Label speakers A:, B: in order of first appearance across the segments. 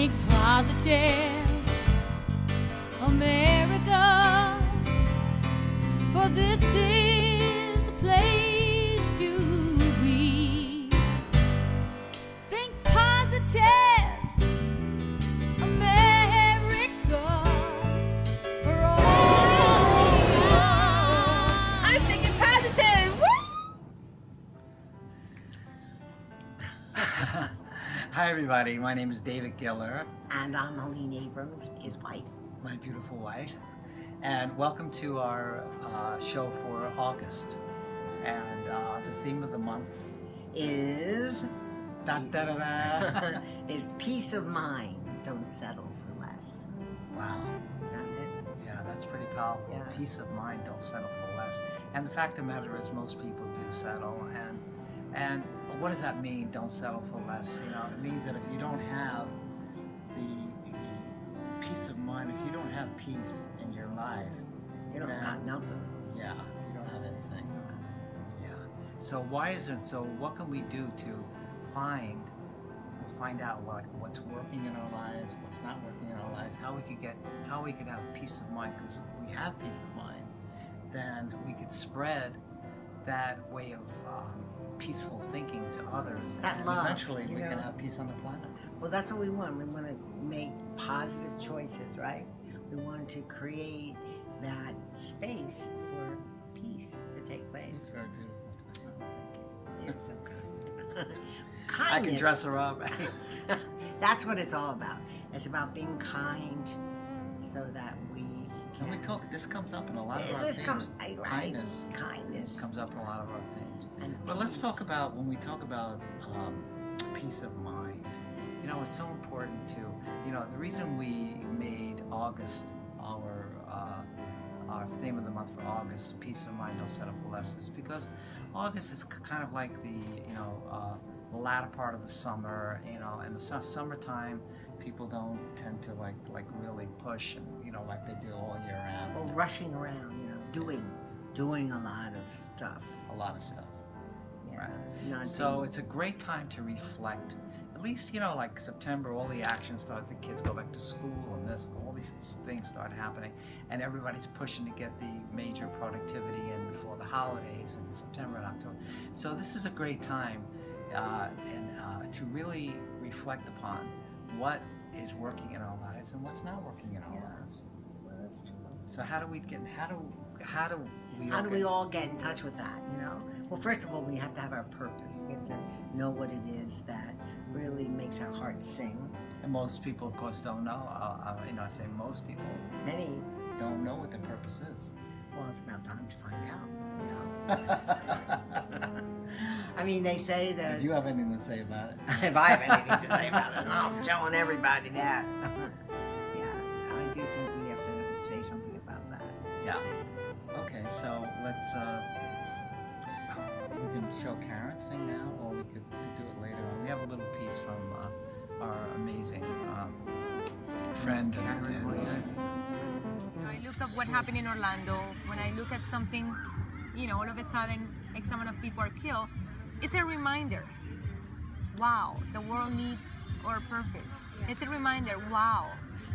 A: think positive America, for this is the place to be. Think positive America, for all sides.
B: I'm thinking positive. Woo!
C: Hi everybody, my name is David Giller,
D: And I'm Helene Abrams, his wife.
C: my beautiful wife, and welcome to our show for August. And the theme of the month
D: Is
C: da, da, da, da.
D: is peace of mind. Don't settle for less.
C: Wow,
D: Is that it?
C: yeah, that's pretty powerful.
D: Yeah.
C: Peace of mind, don't settle for less. And the fact of the matter is most people do settle, and what does that mean, don't settle for less? You know, it means that if you don't have the peace of mind, if you don't have peace in your life,
D: You don't
C: then-
D: got nothing.
C: yeah, you don't have anything. Yeah. So why is it? So what can we do to find out what's working in our lives, what's not working in our lives, how we could have peace of mind? Because if we have peace of mind, then we could spread that way of peaceful thinking to others,
D: That
C: and
D: love,
C: eventually
D: you
C: we can
D: know.
C: have peace on the planet.
D: Well, that's what we want. We want to make positive choices, right? We want to create that space for peace to take place.
C: It's very beautiful.
D: You're so kind.
C: I
D: Kindness.
C: can dress her up.
D: That's what it's all about. It's about being kind so that we
C: When we
D: can...
C: talk, this comes up in a lot of our
D: This
C: themes.
D: comes...
C: Kindness
D: Kindness.
C: comes up in a lot of our themes.
D: And
C: But let's
D: peace.
C: talk about, when we talk about peace of mind, you know, it's so important to, you know, the reason we made August our theme of the month for August, peace of mind, don't settle for less, is because August is kind of like the, you know, the latter part of the summer, you know, and the summertime, people don't tend to like really push, and, you know, like they do all year round.
D: Well, rushing around, you know, doing a lot of stuff.
C: A lot of stuff.
D: Yeah.
C: Right.
D: Not
C: So
D: being-
C: it's a great time to reflect. At least, you know, like September, all the action starts. The kids go back to school, and all these things start happening, and everybody's pushing to get the major productivity in before the holidays in September and October. So this is a great time, to really reflect upon what is working in our lives and what's not working in our
D: Yeah.
C: lives.
D: Well, that's true.
C: So how do we
D: How do we all get in touch with that, you know? Well, first of all, we have to have our purpose. We have to know what it is that really makes our heart sing.
C: And most people, of course, don't know. You know, I say most people
D: Many,
C: don't know what their purpose is.
D: well, it's about time to find out, you know? I mean, they say that...
C: Do you have anything to say about it?
D: If I have anything to say about it, I'm telling everybody that. Yeah, I do think we have to say something about that.
C: Yeah. Okay, so let's, we can show Karen's thing now, or we could do it later on. We have a little piece from our amazing friend and
D: Voice.
B: You know, I look at what happened in Orlando. When I look at something, you know, all of a sudden X amount of people are killed, it's a reminder. Wow, the world needs our purpose. It's a reminder. Wow,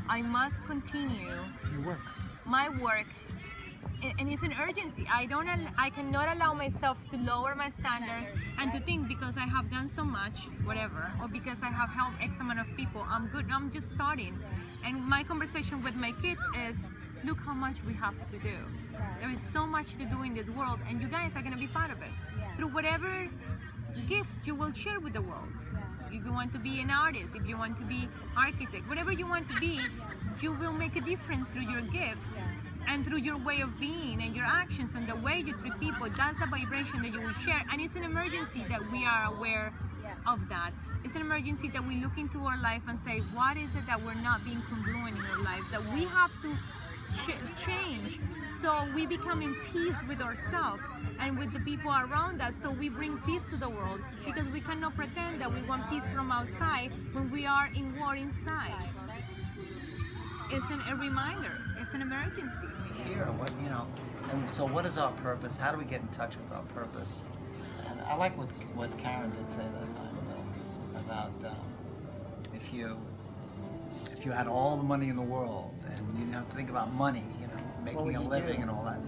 B: I must continue
C: your work.
B: my work, and it's an urgency. I cannot allow myself to lower my standards and to think because I have done so much, whatever, or because I have helped X amount of people, I'm good. I'm just starting. And my conversation with my kids is, look how much we have to do. There is so much to do in this world, and you guys are gonna be part of it through whatever gift you will share with the world. If you want to be an artist, if you want to be architect, whatever you want to be, you will make a difference through your gift and through your way of being and your actions and the way you treat people. That's the vibration that you will share. And it's an emergency that we are aware of that. It's an emergency that we look into our life and say, what is it that we're not being congruent in our life, that we have to change, so we become in peace with ourselves and with the people around us, so we bring peace to the world, because we cannot pretend that we want peace from outside when we are in war inside. It's a reminder, it's an emergency.
C: Here, what, you know, and so what is our purpose? How do we get in touch with our purpose? And I like what Karen did say that time about if you if you had all the money in the world and you didn't have to think about money,
D: What would
C: making a
D: you
C: living
D: do?
C: and all that,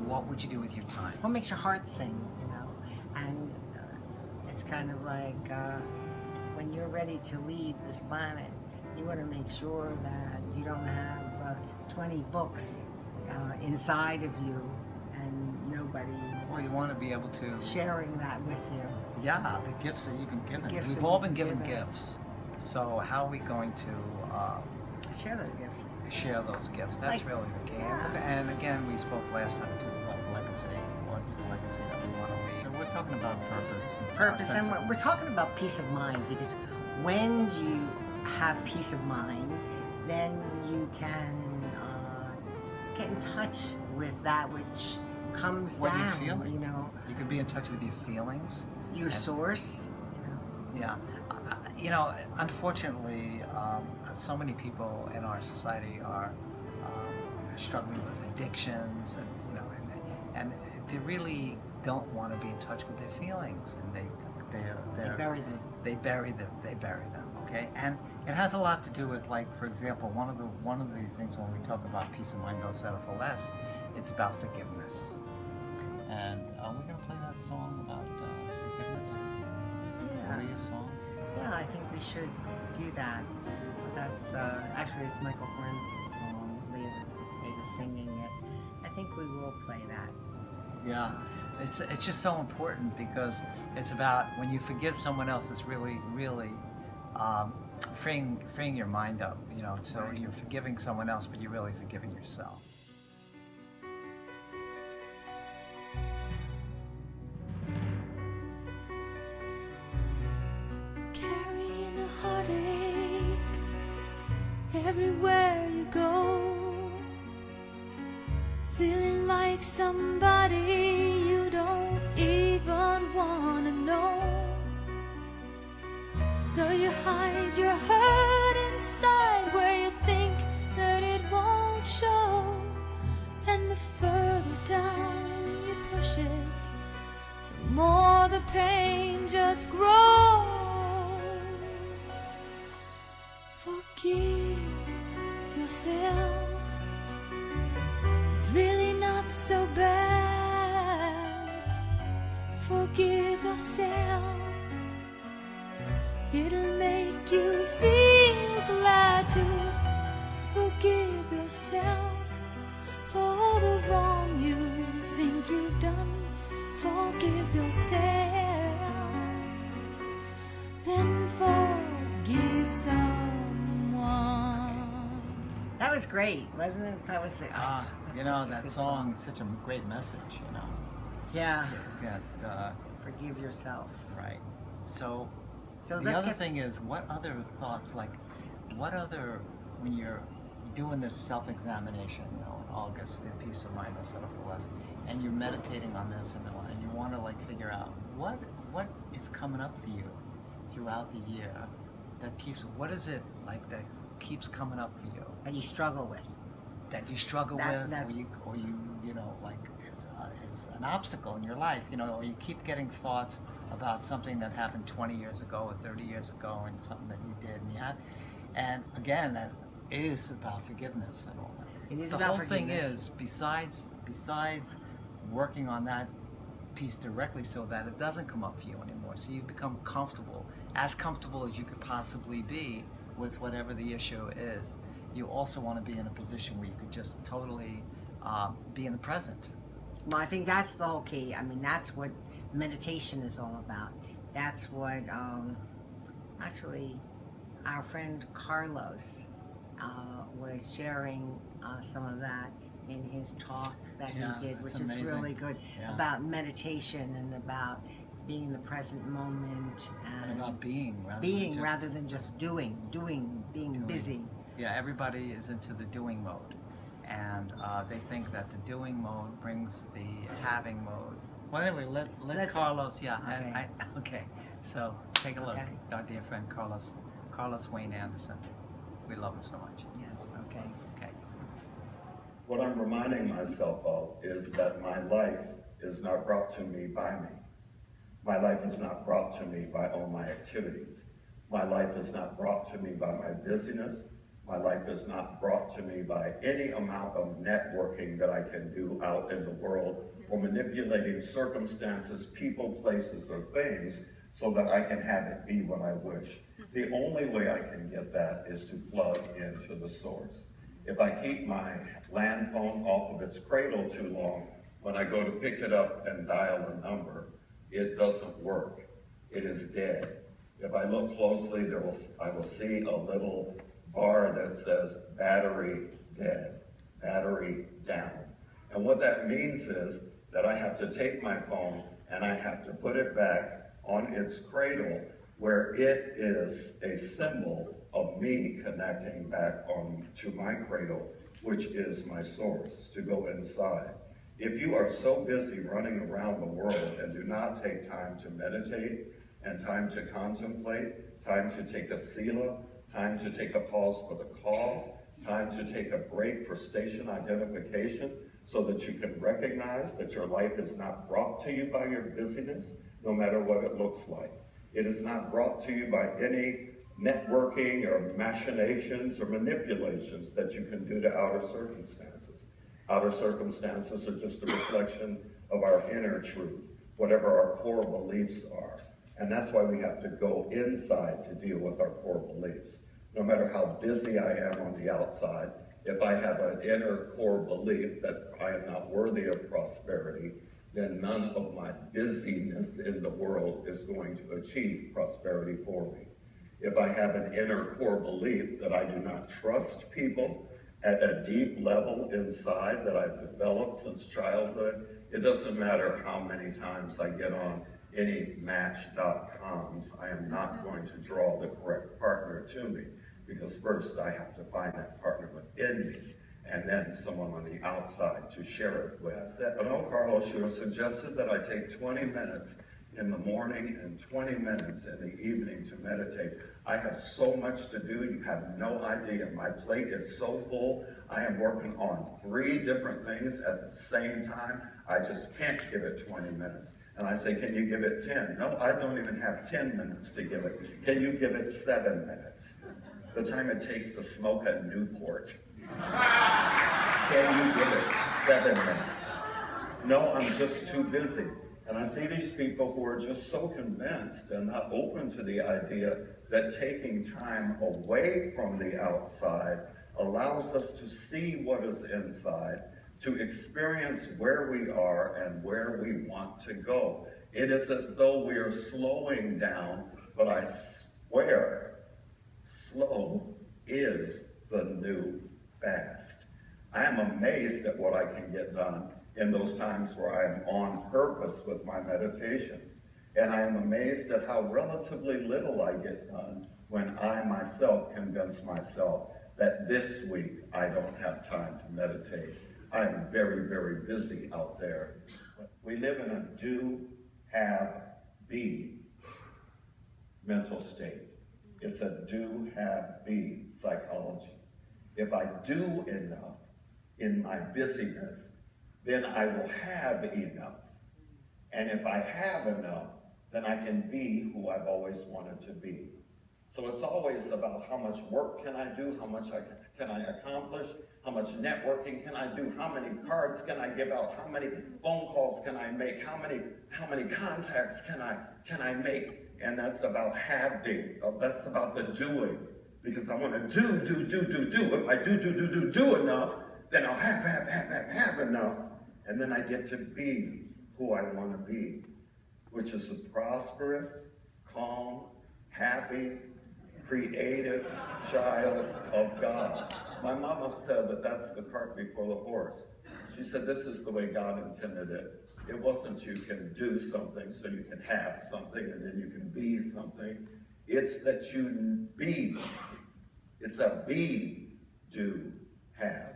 C: what would you do with your time?
D: What makes your heart sing, you know? And it's kind of like when you're ready to leave this planet, you want to make sure that you don't have 20 books inside of you and nobody
C: Well, you want to be able to,
D: sharing that with you.
C: yeah, the gifts that you've been given.
D: gifts
C: We've
D: that
C: all
D: you've
C: been
D: been
C: given
D: given.
C: gifts. So how are we going to
D: Share those gifts.
C: share those gifts? That's
D: Like,
C: really the key.
D: yeah.
C: And again, we spoke last time too about legacy. What's the legacy that we want to leave? So we're talking about purpose. It's our
D: Purpose,
C: sense
D: and
C: of-
D: we're talking about peace of mind, because when you have peace of mind, then you can get in touch with that which comes
C: What you're
D: down,
C: feeling.
D: you know,
C: You can be in touch with your feelings.
D: your
C: And-
D: source, you know.
C: Yeah. Unfortunately, so many people in our society are struggling with addictions, and they really don't want to be in touch with their feelings, and
D: They bury them.
C: they bury them. Okay, and it has a lot to do with, like, for example, one of the things when we talk about peace of mind, those settle for less, it's about forgiveness. And are we gonna play that song about forgiveness? Maria's song.
D: Yeah, I think we should do that. That's actually it's Michael Horn's song. They were singing it. I think we will play that.
C: Yeah, it's just so important, because it's about when you forgive someone else, it's really freeing your mind up. So
D: Right.
C: you're forgiving someone else, but you're really forgiving yourself.
A: Carrying a heartache everywhere you go, feeling like somebody you don't even wanna know. So you hide your hurt inside where you think that it won't show, and the further down you push it, the more the pain just grows. Forgive yourself. It's really not so bad. Forgive yourself. It'll make you feel glad to forgive yourself for all the wrong you think you've done. Forgive yourself, then forgive someone.
D: That was great, wasn't it? That was that's such a
C: That
D: good
C: song is such a great message.
D: Yeah.
C: Yeah,
D: Forgive yourself.
C: right. So
D: So
C: the
D: let's
C: other
D: get
C: thing is, what other thoughts, when you're doing this self-examination, in August, in Peace of Mind, those settle for less, and you're meditating on this, and you want to figure out what is coming up for you throughout the year what is it that keeps coming up for you,
D: that you struggle with.
C: that you struggle with, or you is an obstacle in your life, or you keep getting thoughts about something that happened 20 years ago or 30 years ago, and something that you did and you had, and again, that is about forgiveness and all that.
D: It is
C: The
D: about
C: whole thing
D: forgiveness.
C: is, besides working on that piece directly so that it doesn't come up for you anymore, so you become as comfortable as you could possibly be with whatever the issue is, you also want to be in a position where you could just totally be in the present.
D: Well, I think that's the whole key. I mean, that's what meditation is all about. That's what actually our friend Carlos was sharing some of that in his talk that
C: Yeah,
D: he did,
C: that's
D: which is
C: amazing.
D: really good,
C: Yeah.
D: about meditation and about being in the present moment
C: And about being
D: rather than just doing, being busy.
C: Yeah, everybody is into the doing mode, and they think that the doing mode brings the having mode. Well, anyway, let Carlos. Yeah,
D: Okay.
C: okay. So take a look.
D: Okay.
C: Our dear friend Carlos Wayne Anderson. We love him so much.
D: Yes, okay.
C: Okay.
E: What I'm reminding myself of is that my life is not brought to me by me. My life is not brought to me by all my activities. My life is not brought to me by my busyness. My life is not brought to me by any amount of networking that I can do out in the world or manipulating circumstances, people, places, or things so that I can have it be what I wish. The only way I can get that is to plug into the source. If I keep my land phone off of its cradle too long, when I go to pick it up and dial a number, it doesn't work. It is dead. If I look closely, I will see a little bar that says battery dead, battery down. And what that means is that I have to take my phone and I have to put it back on its cradle where it is a symbol of me connecting back on to my cradle, which is my source, to go inside. If you are so busy running around the world and do not take time to meditate and time to contemplate, time to take a sila, time to take a pause for the cause, time to take a break for station identification so that you can recognize that your life is not brought to you by your busyness, no matter what it looks like. It is not brought to you by any networking or machinations or manipulations that you can do to outer circumstances. Outer circumstances are just a reflection of our inner truth, whatever our core beliefs are. And that's why we have to go inside to deal with our core beliefs. No matter how busy I am on the outside, if I have an inner core belief that I am not worthy of prosperity, then none of my busyness in the world is going to achieve prosperity for me. If I have an inner core belief that I do not trust people at a deep level inside that I've developed since childhood, it doesn't matter how many times I get on any match.coms, I am not going to draw the correct partner to me, because first I have to find that partner within me, and then someone on the outside to share it with. Carlos, you have suggested that I take 20 minutes in the morning and 20 minutes in the evening to meditate. I have so much to do, you have no idea. My plate is so full. I am working on 3 different things at the same time. I just can't give it 20 minutes. And I say, can you give it 10? No, I don't even have 10 minutes to give it. Can you give it 7 minutes? The time it takes to smoke a Newport. Can you give it 7 minutes? No, I'm just too busy. And I see these people who are just so convinced and not open to the idea that taking time away from the outside allows us to see what is inside, to experience where we are and where we want to go. It is as though we are slowing down, but I swear, slow is the new fast. I am amazed at what I can get done in those times where I am on purpose with my meditations. And I am amazed at how relatively little I get done when I myself convince myself that this week I don't have time to meditate. I am very, very busy out there. We live in a do, have, be mental state. It's a do, have, be psychology. If I do enough in my busyness, then I will have enough. And if I have enough, then I can be who I've always wanted to be. So it's always about how much work can I do, how much can I accomplish, how much networking can I do, how many cards can I give out, how many phone calls can I make, how many contacts can I make. And that's about having, that's about the doing. Because I want to do. If I do enough, then I'll have enough. And then I get to be who I want to be, which is a prosperous, calm, happy, creative child of God. My mama said that that's the cart before the horse. She said this is the way God intended it. It wasn't you can do something so you can have something and then you can be something. It's that you be. It's a be, do, have.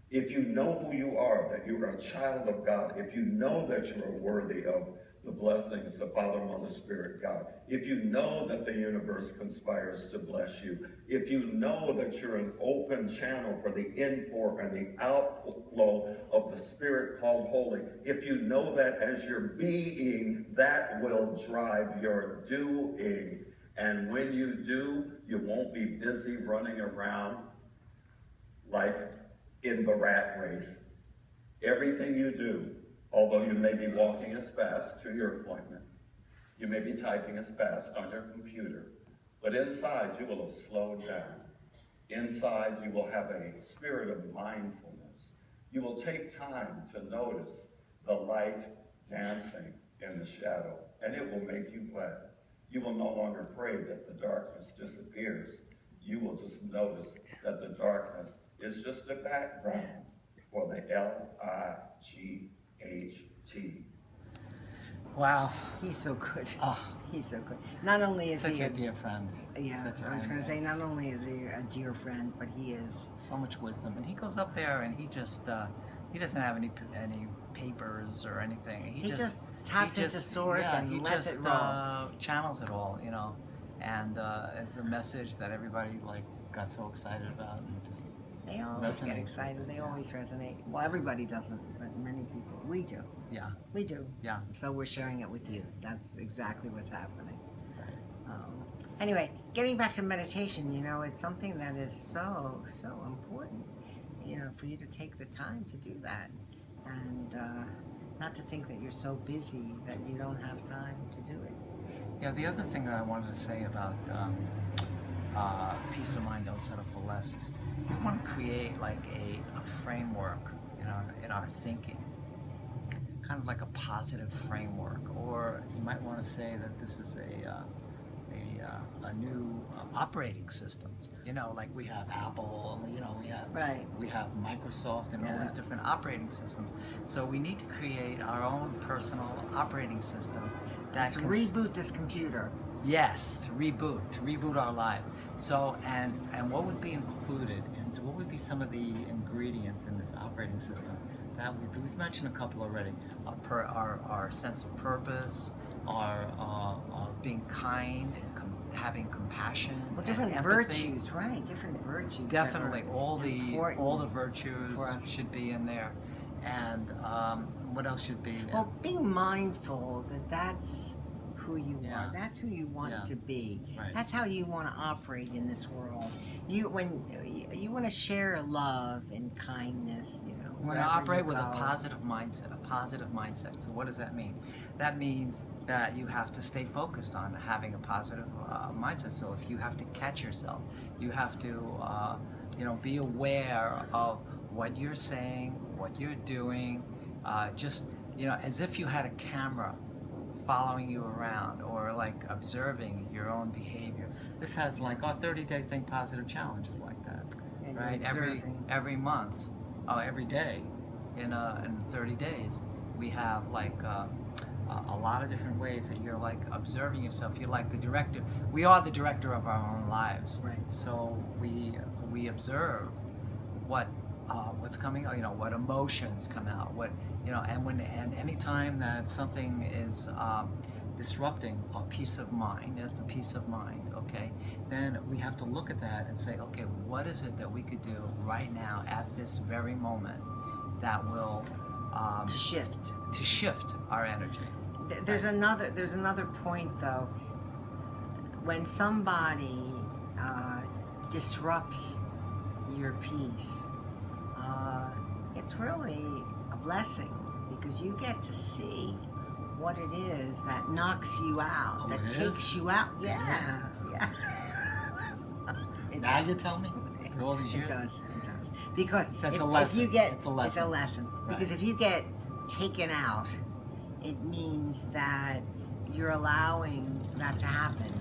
E: If you know who you are, that you are a child of God, if you know that you are worthy of the blessings of Father, Mother, Spirit, God, if you know that the universe conspires to bless you, if you know that you're an open channel for the inpour and the outflow of the Spirit called holy, if you know that as your being, that will drive your doing. And when you do, you won't be busy running around like in the rat race. Everything you do, although you may be walking as fast to your appointment, you may be typing as fast on your computer, but inside you will have slowed down. Inside you will have a spirit of mindfulness. You will take time to notice the light dancing in the shadow, and it will make you glad. You will no longer pray that the darkness disappears. You will just notice that the darkness is just a background for the L-I-G-H-T.
C: Wow.
D: He's so good.
C: Oh,
D: He's so good. Not only is
C: such
D: he
C: a dear friend.
D: yeah,
C: Such
D: I was going to say, not
C: it's
D: only is he a dear friend, but he is.
C: so much wisdom, and he goes up there and he just he doesn't have any papers or anything.
D: He just taps into source and
C: he
D: lets
C: just
D: it roll.
C: channels it all, you know, and it's a message that everybody like got so excited about and just
D: They always
C: resonates
D: get
C: with
D: excited.
C: it,
D: They
C: yeah.
D: always resonate. Well, everybody doesn't, but many people. We do.
C: yeah,
D: We do.
C: yeah.
D: So we're sharing it with you. That's exactly what's happening.
C: Right.
D: Anyway, getting back to meditation, you know, it's something that is so, so important, you know, for you to take the time to do that. And not to think that you're so busy that you don't have time to do it.
C: Yeah, the other thing that I wanted to say about peace of mind outside of less is we want to create like a framework in our thinking, kind of like a positive framework, or you might want to say that this is a new operating system. You know, like we have Apple, you know,
D: Right.
C: we have Microsoft and all
D: Yeah.
C: these different operating systems. So we need to create our own personal operating system that
D: Let's
C: can
D: reboot this computer.
C: Yes, to reboot our lives. So, and what would be included, and so what would be some of the ingredients in this operating system? That would be, we've mentioned a couple already. Our sense of purpose, our being kind, and having compassion,
D: Well, different
C: and empathy.
D: virtues, right? Different virtues. that are
C: Definitely, all the
D: important
C: virtues
D: for us.
C: should be in there, and what else should be?
D: Well, being mindful that that's who you
C: Yeah.
D: are. That's who you want
C: Yeah.
D: to be.
C: Right.
D: That's how you want to operate in this world. You want to share love and kindness. You know,
C: We want to
D: wherever
C: operate
D: you
C: with a
D: go.
C: positive mindset, So what does that mean? That means that you have to stay focused on having a positive mindset. So if you have to catch yourself, you have to, be aware of what you're saying, what you're doing, just, as if you had a camera following you around or like observing your own behavior. This has like our 30-day Think Positive Challenge is like that,
D: And you're
C: right?
D: observing.
C: Every month, every day, in 30 days, we have like a lot of different ways that you're like observing yourself. You're like the director. We are the director of our own lives.
D: Right.
C: So we observe what's coming out, what emotions come out, and any time that something is disrupting our peace of mind, as the peace of mind, okay, then we have to look at that and say, okay, what is it that we could do right now at this very moment that will
D: to shift.
C: our energy.
D: There's another point though. When somebody disrupts your peace, it's really a blessing because you get to see what it is that knocks you out,
C: Oh,
D: that
C: it
D: takes
C: is?
D: you out.
C: It
D: Yeah, yeah.
C: Now you tell me, for all these years.
D: It does. Because
C: That's
D: if,
C: a lesson.
D: if you get,
C: It's a lesson.
D: Because
C: Right.
D: if you get taken out, it means that you're allowing that to happen.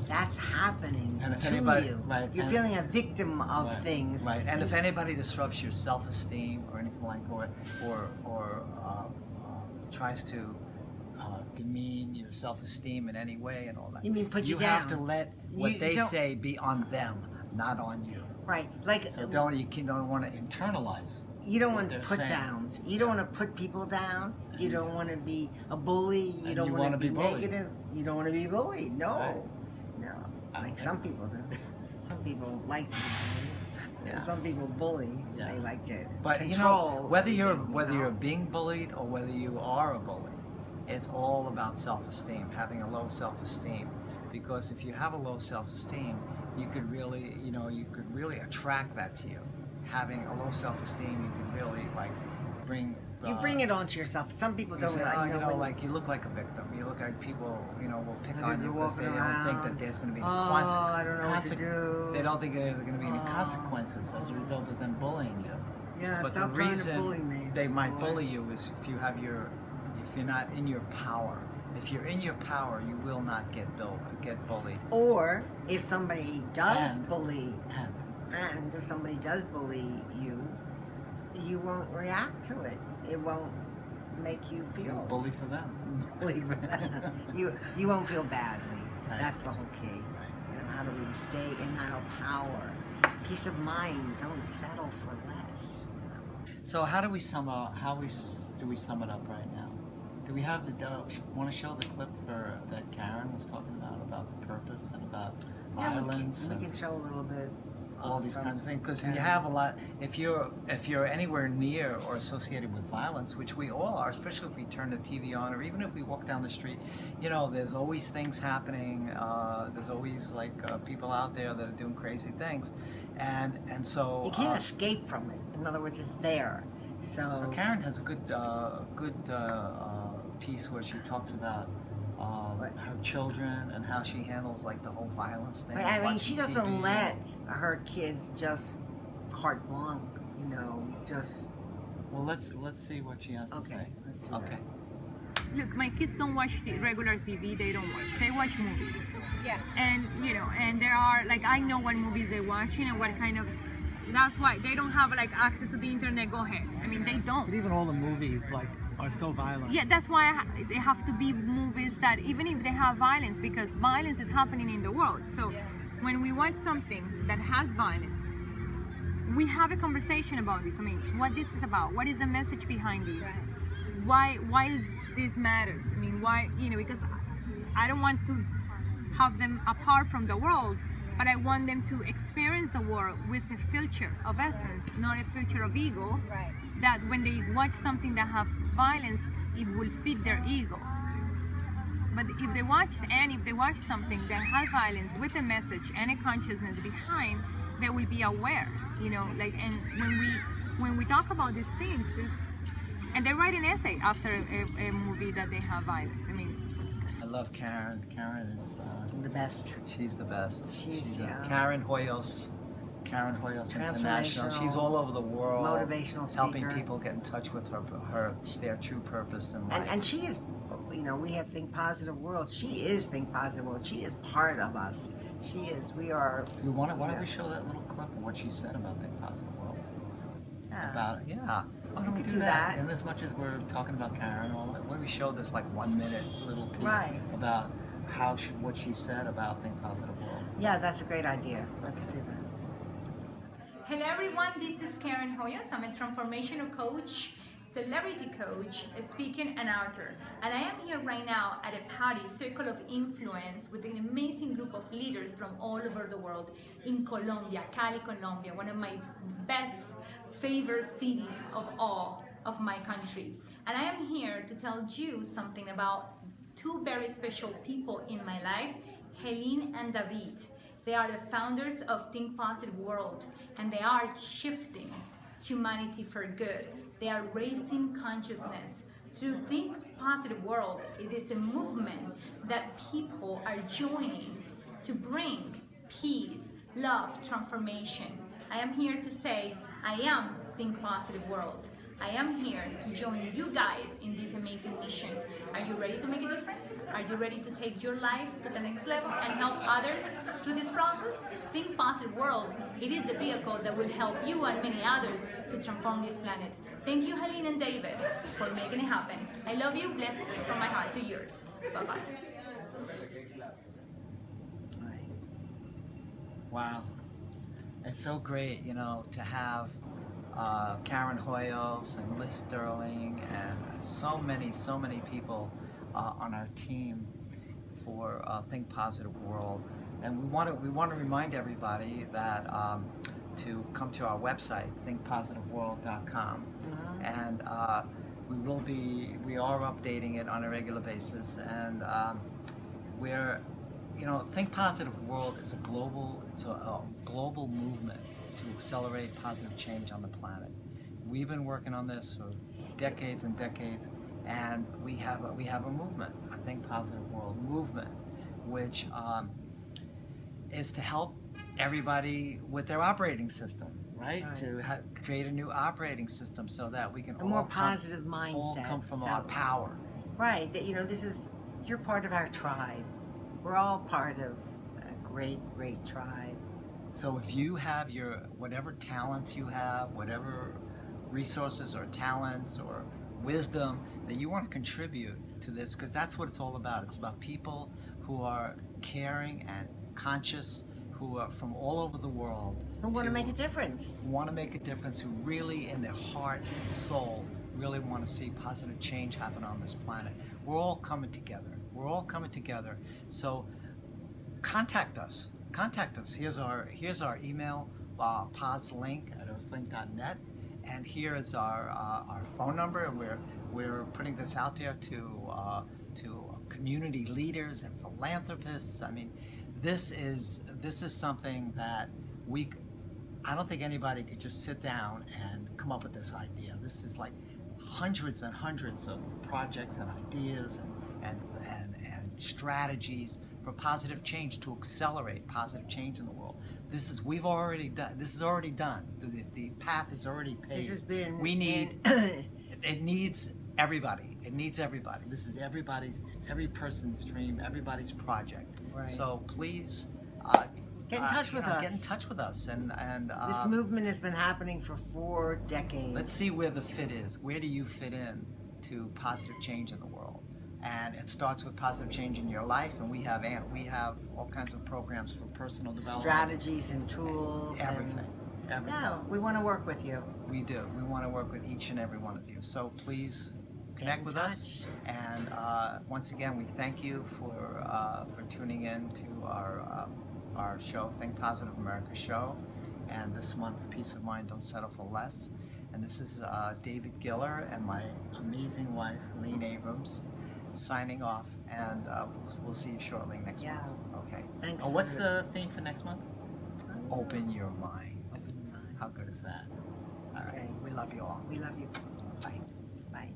D: That's happening
C: And if
D: to
C: anybody-
D: you.
C: right,
D: You're
C: and-
D: feeling a victim of
C: Right,
D: things.
C: Right, and if anybody disrupts your self-esteem or anything like, or tries to demean your self-esteem in any way and all that,
D: You mean put you
C: have to
D: down.
C: let what
D: You
C: they
D: don't-
C: say be on them, not on you.
D: Right, like
C: So you don't want to internalize.
D: you don't
C: what
D: want
C: they're
D: put
C: saying.
D: downs. You don't want to put people down. You don't want to be a bully. You
C: And
D: don't
C: you
D: want
C: wanna
D: to be
C: be bullied.
D: negative. You don't want to be bullied. No,
C: Right.
D: no.
C: I
D: Like
C: don't
D: some
C: think
D: people do. Some people like to be bullied.
C: Yeah.
D: Some people bully.
C: Yeah.
D: They like to
C: But
D: control.
C: whether you're
D: everything,
C: you're being bullied or whether you are a bully, it's all about self-esteem, having a low self-esteem. Because if you have a low self-esteem, you could really attract that to you. having a low self-esteem, you can really like bring.
D: You bring it onto yourself. Some people
C: You
D: don't
C: say,
D: really
C: oh, you know,
D: when-
C: like you look like a victim. You look like people, you know, will pick
D: Like
C: on
D: you're
C: you because they
D: walking
C: don't think
D: around,
C: that there's going to be any
D: I don't know what to do.
C: They don't think there's going to be any
D: Oh.
C: consequences as a result of them bullying you.
D: Yeah,
C: But
D: stop
C: the
D: trying
C: reason
D: to bully me.
C: they might
D: boy.
C: bully you is if you're not in your power. If you're in your power, you will not get bullied.
D: Or if somebody does
C: And-
D: bully,
C: And
D: and if somebody does bully you, you won't react to it. It won't make you
C: you
D: feel
C: bully for them.
D: bully for that. You won't feel badly.
C: Right.
D: That's the whole key. You know, how do we stay in our power? Peace of mind. Don't settle for less.
C: So how do we sum up? Do we sum it up right now? Do we have want to show the clip that Karen was talking about purpose and about violence?
D: We
C: and
D: can show a little bit.
C: all these
D: from
C: kinds of things, because when you
D: Karen.
C: have a lot, if you're anywhere near or associated with violence, which we all are, especially if we turn the TV on or even if we walk down the street, you know, there's always things happening. There's always like people out there that are doing crazy things, and so
D: You can't escape from it. In other words, it's there.
C: So Karen has a good piece where she talks about her children and how she handles like the whole violence thing.
D: I mean,
C: watching
D: she doesn't
C: TV.
D: let her kids just carte blanche, you know, just
C: Well, let's see what she has to
D: okay.
C: say.
D: Let's do
C: Okay.
B: Look, my kids don't watch regular TV. They don't watch. They watch movies.
A: Yeah.
B: And you know, and there are like I know what movies they're watching and what kind of. That's why they don't have like access to the internet. Go ahead. I mean, they don't.
F: But even all the movies like are so violent.
B: Yeah, that's why they have to be movies that even if they have violence, because violence is happening in the world. So when we watch something that has violence, we have a conversation about this. I mean, what this is about, what is the message behind this? Why is this matters? I mean, why, you know, because I don't want to have them apart from the world, but I want them to experience the world with a filter of essence, not a filter of ego.
A: Right.
B: That when they watch something that have violence, it will feed their ego. But if they watch something that has violence with a message and a consciousness behind, they will be aware, you know, like, and when we talk about these things, and they write an essay after a movie that they have violence. I mean,
C: I love Karen. Karen is
D: the best.
C: she's the best.
D: She's, yeah.
C: Karen Hoyos. Karen Hoyos International. She's
D: Transformational,
C: all over the world,
D: motivational
C: helping
D: speaker.
C: people get in touch with their true purpose in life.
D: And she is, you know, we have Think Positive World. She is Think Positive World. She is part of us. She is. We are.
C: Why don't
D: you know,
C: we show that little clip of what she said about Think Positive World?
D: yeah.
C: About why don't we
D: could
C: do
D: do
C: that?
D: that.
C: And as much as we're talking about Karen, why don't we show this like 1 minute little piece
D: Right.
C: about what she said about Think Positive World?
D: Yeah, that's a great idea. Let's do that.
B: hello everyone, this is Karen Hoyos. I'm a transformational coach, celebrity coach, a speaker and author. And I am here right now at a party, Circle of Influence, with an amazing group of leaders from all over the world in Colombia, Cali, Colombia, one of my best favorite cities of all of my country. And I am here to tell you something about two very special people in my life, Helene and David. They are the founders of Think Positive World, and they are shifting humanity for good. They are raising consciousness. Through Think Positive World, it is a movement that people are joining to bring peace, love, transformation. I am here to say, I am Think Positive World. I am here to join you guys in this amazing mission. Are you ready to make a difference? Are you ready to take your life to the next level and help others through this process? Think Positive World. It is the vehicle that will help you and many others to transform this planet. Thank you, Helene and David, for making it happen. I love you. Blessings from my heart to yours. Bye-bye.
D: Right.
C: Wow. It's so great, you know, to have Karen Hoyos and Liz Sterling and so many people on our team for Think Positive World. And we want to remind everybody that to come to our website, thinkpositiveworld.com, and we are updating it on a regular basis, and Think Positive World is a global movement to accelerate positive change on the planet. We've been working on this for decades and decades, and we have a movement, a Think Positive World movement, which is to help everybody with their operating system, right?
D: Right.
C: To create a new operating system so that we can
D: A more positive mindset.
C: all come from
D: So-
C: our power.
D: Right, that you're part of our tribe. We're all part of a great, great tribe.
C: So if you have your whatever talents you have, whatever resources or talents or wisdom that you want to contribute to this, because that's what it's all about. It's about people who are caring and conscious, who are from all over the world.
D: Who want to make a difference.
C: Want to make a difference, who really in their heart and soul really want to see positive change happen on this planet. We're all coming together. We're all coming together. So contact us. Here's our email, poslink@earthlink.net, and here is our phone number. And we're putting this out there to community leaders and philanthropists. I mean, this is something that I don't think anybody could just sit down and come up with this idea. This is like hundreds and hundreds of projects and ideas and strategies for positive change, to accelerate positive change in the world. This is already done. The path is already paved.
D: This has been.
C: We need. It needs everybody. This is every person's dream, everybody's project.
D: Right.
C: So please.
D: Get in touch with us.
C: Get in touch with us, and
D: This movement has been happening for 4 decades.
C: let's see where the fit is. Where do you fit in to positive change in the world? And it starts with positive change in your life, and we have all kinds of programs for personal development,
D: Strategies and tools.
C: everything.
D: No, we want to work with you.
C: We do. We want to work with each and every one of you. So please connect
D: in
C: with us. And once again, we thank you for tuning in to our show, Think Positive America show. And this month, Peace of Mind, Don't Settle for Less. And this is David Giller and my amazing wife, Lean Abrams, signing off. And we'll see you shortly next
D: Yeah.
C: month. Okay.
D: Thanks
C: Oh,
D: for
C: what's
D: the-
C: the theme for next month? Open your mind. How good is that? All right.
D: Okay.
C: We love you all.
D: We love you.
C: Bye.
D: Bye.